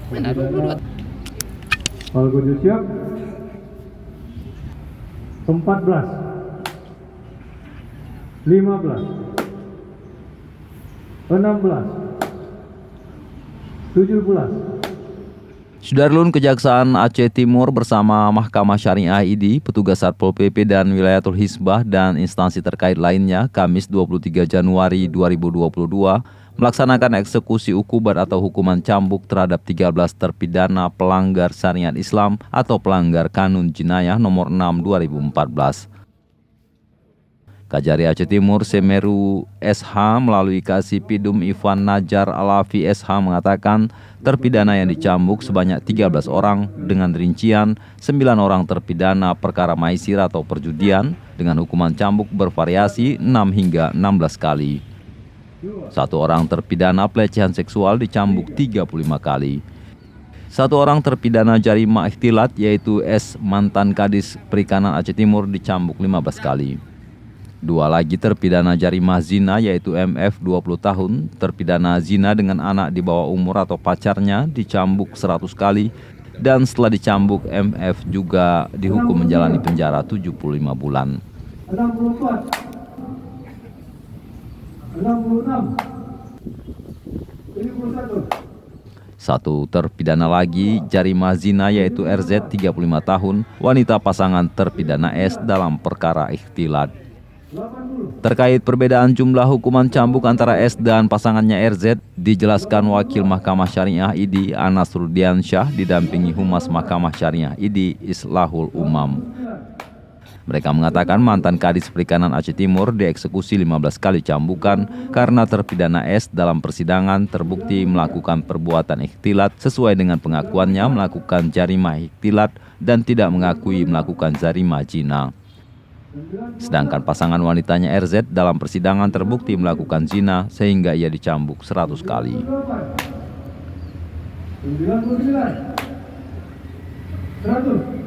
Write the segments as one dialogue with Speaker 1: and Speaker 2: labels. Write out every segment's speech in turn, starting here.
Speaker 1: Benar dulu.
Speaker 2: Kalau gue siap 14 15 16 17.
Speaker 3: Sudarlun Kejaksaan Aceh Timur bersama Mahkamah Syariah ID, petugas Satpol PP dan Wilayatul Hisbah dan instansi terkait lainnya Kamis 23 Januari 2022 melaksanakan eksekusi ukubat atau hukuman cambuk terhadap 13 terpidana pelanggar syariat Islam atau pelanggar kanun jinayah nomor 6 2014. Kajari Aceh Timur Semeru SH melalui Kasipidum Ivan Najar Alafi SH mengatakan terpidana yang dicambuk sebanyak 13 orang dengan rincian 9 orang terpidana perkara maisir atau perjudian dengan hukuman cambuk bervariasi 6 hingga 16 kali. 1 orang terpidana pelecehan seksual dicambuk 35 kali. 1 orang terpidana jarima ikhtilat yaitu S mantan Kadis Perikanan Aceh Timur dicambuk 15 kali. 2 lagi terpidana jarima zina yaitu MF 20 tahun, terpidana zina dengan anak di bawah umur atau pacarnya dicambuk 100 kali dan setelah dicambuk MF juga dihukum menjalani penjara 75 bulan.
Speaker 2: 64 66 71.
Speaker 3: 1 terpidana lagi jarima zina yaitu RZ 35 tahun, wanita pasangan terpidana S dalam perkara ikhtilat. Terkait perbedaan jumlah hukuman cambuk antara S dan pasangannya RZ, dijelaskan Wakil Mahkamah Syariah ID Anas Rudiansyah didampingi Humas Mahkamah Syariah ID Islahul Umam. Mereka mengatakan mantan Kadis Perikanan Aceh Timur dieksekusi 15 kali cambukan karena terpidana S dalam persidangan terbukti melakukan perbuatan ikhtilat sesuai dengan pengakuannya melakukan jarima ikhtilat dan tidak mengakui melakukan jarima zina. Sedangkan pasangan wanitanya RZ dalam persidangan terbukti melakukan zina sehingga ia dicambuk 100 kali.
Speaker 2: 99 100.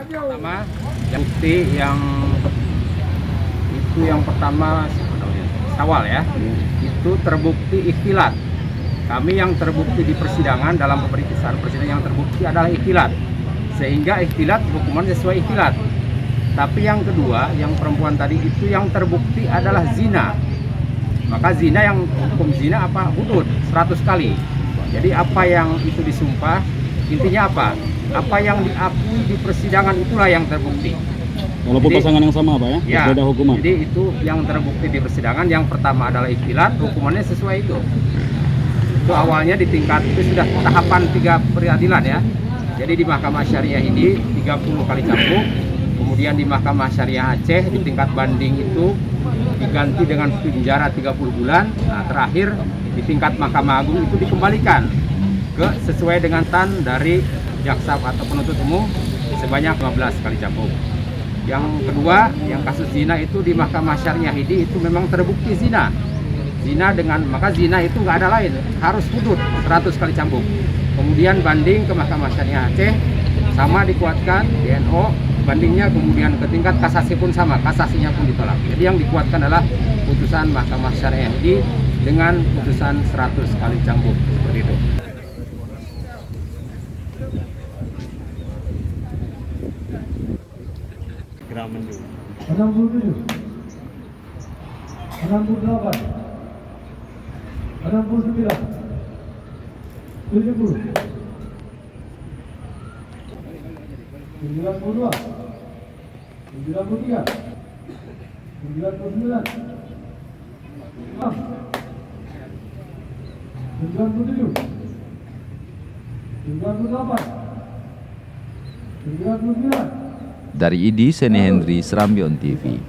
Speaker 1: Pertama, yang bukti yang pertama Syawal ya, itu terbukti ikhtilat. Kami yang terbukti di persidangan dalam pemeriksaan persidangan yang terbukti adalah ikhtilat, sehingga ikhtilat hukuman sesuai ikhtilat. Tapi yang kedua, yang perempuan tadi itu yang terbukti adalah zina. Maka zina yang hukum zina apa? Hudud 100 kali. Jadi apa yang itu disumpah, intinya apa? Apa yang diakui di persidangan itulah yang terbukti.
Speaker 4: Walaupun
Speaker 1: Jadi,
Speaker 4: pasangan yang sama Pak ya?
Speaker 1: Ya,
Speaker 4: beda hukuman.
Speaker 1: jadi itu yang terbukti di persidangan. Yang pertama adalah ikhtilat, hukumannya sesuai itu. Itu awalnya di tingkat, itu sudah tahapan 3 peradilan ya. Jadi di Mahkamah Syariah ini 30 kali cambuk. Kemudian di Mahkamah Syariah Aceh di tingkat banding itu diganti dengan penjara 30 bulan. Nah terakhir di tingkat Mahkamah Agung itu dikembalikan ke sesuai dengan tan dari jaksa atau penuntut umum sebanyak 15 kali cambuk. Yang kedua, yang kasus zina itu di Mahkamah Syariah ini itu memang terbukti zina. Zina dengan, maka zina itu nggak ada lain, harus hudud 100 kali cambuk. Kemudian banding ke Mahkamah Syariah Aceh, sama dikuatkan DNO, bandingnya kemudian ke tingkat kasasi pun sama, kasasinya pun ditolak. Jadi yang dikuatkan adalah putusan Mahkamah Syariah ini dengan putusan 100 kali cambuk, seperti itu.
Speaker 4: Keraman juga.
Speaker 2: 67 68 69 70 92 93 99 97 98 99.
Speaker 3: Dari ID Seni Hendri, Serambion TV.